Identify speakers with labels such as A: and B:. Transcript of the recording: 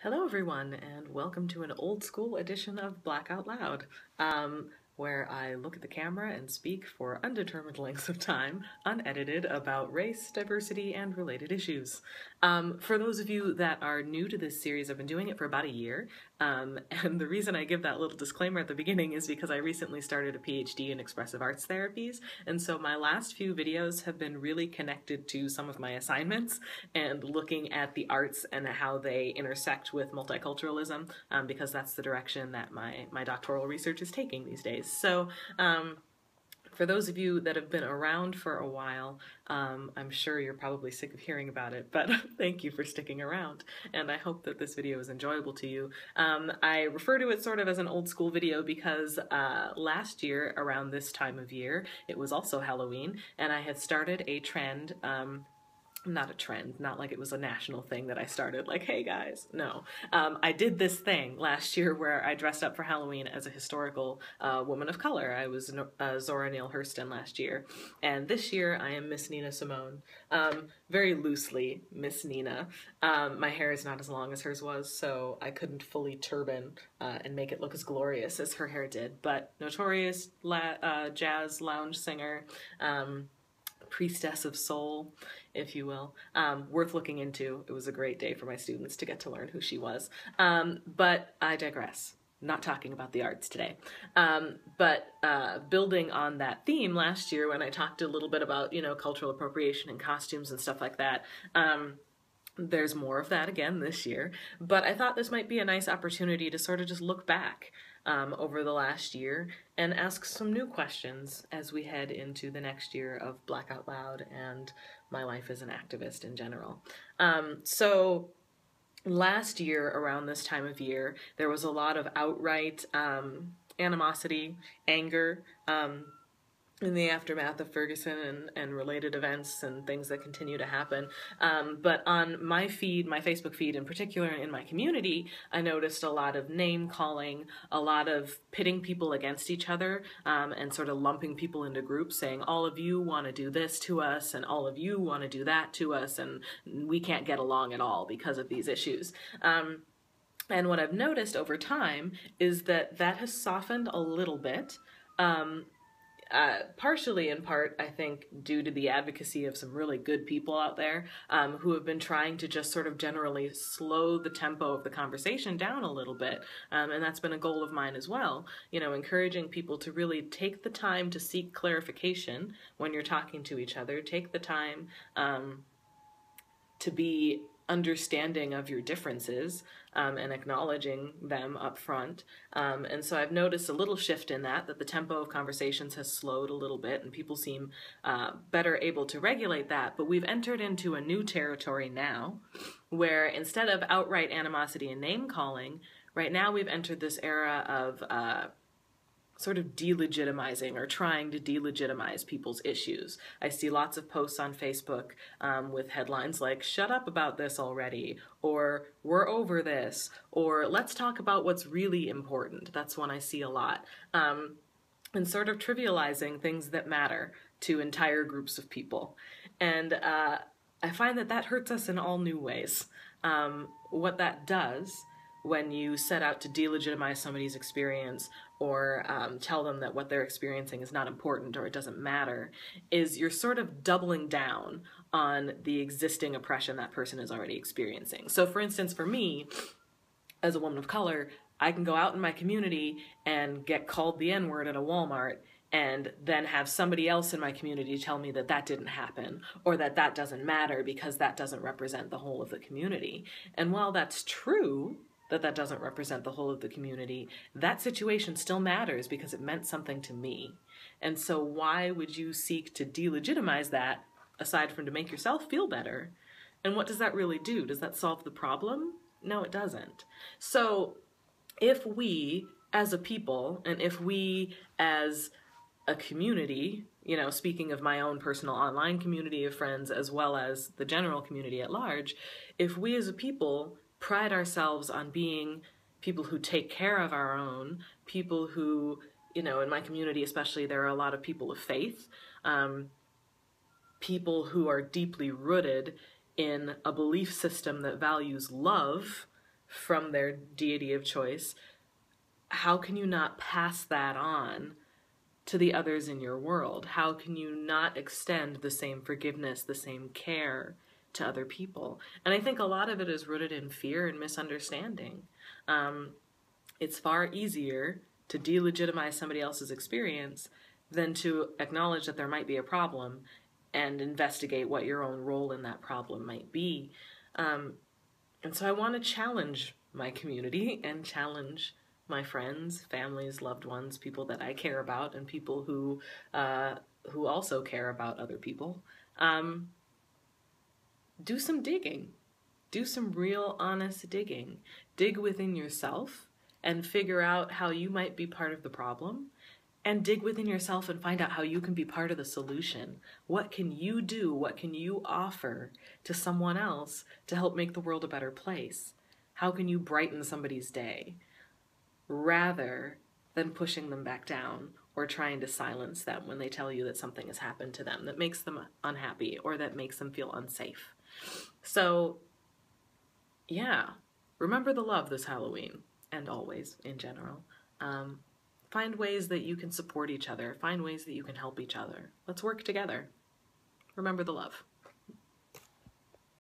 A: Hello everyone, and welcome to an old school edition of Black Out Loud, where I look at the camera and speak for undetermined lengths of time, unedited, about race, diversity, and related issues. For those of you that are new to this series, I've been doing it for about a year, and the reason I give that little disclaimer at the beginning is because I recently started a PhD in expressive arts therapies, and so my last few videos have been really connected to some of my assignments and looking at the arts and how they intersect with multiculturalism, because that's the direction that my doctoral research is taking these days. So for those of you that have been around for a while, I'm sure you're probably sick of hearing about it, but thank you for sticking around, and I hope that this video is enjoyable to you. I refer to it sort of as an old school video because last year, around this time of year, it was also Halloween, and I had started a trend, not a trend, not like it was a national thing that I started, like, hey guys, no. I did this thing last year where I dressed up for Halloween as a historical woman of color. I was Zora Neale Hurston last year, and this year I am Miss Nina Simone. Very loosely Miss Nina. My hair is not as long as hers was, so I couldn't fully turban and make it look as glorious as her hair did, but notorious jazz lounge singer, priestess of soul, if you will, worth looking into. It was a great day for my students to get to learn who she was. But I digress. Not talking about the arts today. But building on that theme last year when I talked a little bit about, cultural appropriation and costumes and stuff like that, there's more of that again this year, but I thought this might be a nice opportunity to sort of just look back over the last year and ask some new questions as we head into the next year of Black Out Loud and my life as an activist in general. So last year, around this time of year, there was a lot of outright animosity, anger, in the aftermath of Ferguson and related events and things that continue to happen. But on my feed, my Facebook feed in particular, in my community, I noticed a lot of name calling, a lot of pitting people against each other, and sort of lumping people into groups, saying all of you want to do this to us and all of you want to do that to us, and we can't get along at all because of these issues. And what I've noticed over time is that has softened a little bit. Partially in part, I think, due to the advocacy of some really good people out there who have been trying to just sort of generally slow the tempo of the conversation down a little bit. And that's been a goal of mine as well, encouraging people to really take the time to seek clarification when you're talking to each other, take the time to be understanding of your differences and acknowledging them up front. And so I've noticed a little shift in that the tempo of conversations has slowed a little bit and people seem better able to regulate that. But we've entered into a new territory now where instead of outright animosity and name calling, right now we've entered this era of sort of delegitimizing or trying to delegitimize people's issues. I see lots of posts on Facebook with headlines like, shut up about this already, or we're over this, or let's talk about what's really important. That's one I see a lot. And sort of trivializing things that matter to entire groups of people. And I find that hurts us in all new ways. What that does when you set out to delegitimize somebody's experience or tell them that what they're experiencing is not important or it doesn't matter, is you're sort of doubling down on the existing oppression that person is already experiencing. So for instance, for me, as a woman of color, I can go out in my community and get called the N-word at a Walmart and then have somebody else in my community tell me that didn't happen or that doesn't matter because that doesn't represent the whole of the community. And while that's true, that doesn't represent the whole of the community, that situation still matters because it meant something to me. And so why would you seek to delegitimize that aside from to make yourself feel better? And what does that really do? Does that solve the problem? No, it doesn't. So if we as a people, and if we as a community, speaking of my own personal online community of friends as well as the general community at large, if we as a people pride ourselves on being people who take care of our own, people who, in my community especially, there are a lot of people of faith, people who are deeply rooted in a belief system that values love from their deity of choice, how can you not pass that on to the others in your world? How can you not extend the same forgiveness, the same care to other people? And I think a lot of it is rooted in fear and misunderstanding. It's far easier to delegitimize somebody else's experience than to acknowledge that there might be a problem and investigate what your own role in that problem might be. And so I want to challenge my community and challenge my friends, families, loved ones, people that I care about, and people who also care about other people. Do some digging. Do some real, honest digging. Dig within yourself and figure out how you might be part of the problem. And dig within yourself and find out how you can be part of the solution. What can you do? What can you offer to someone else to help make the world a better place? How can you brighten somebody's day? Rather than pushing them back down or trying to silence them when they tell you that something has happened to them that makes them unhappy or that makes them feel unsafe. So, yeah, remember the love this Halloween, and always in general. Find ways that you can support each other. Find ways that you can help each other. Let's work together. Remember the love.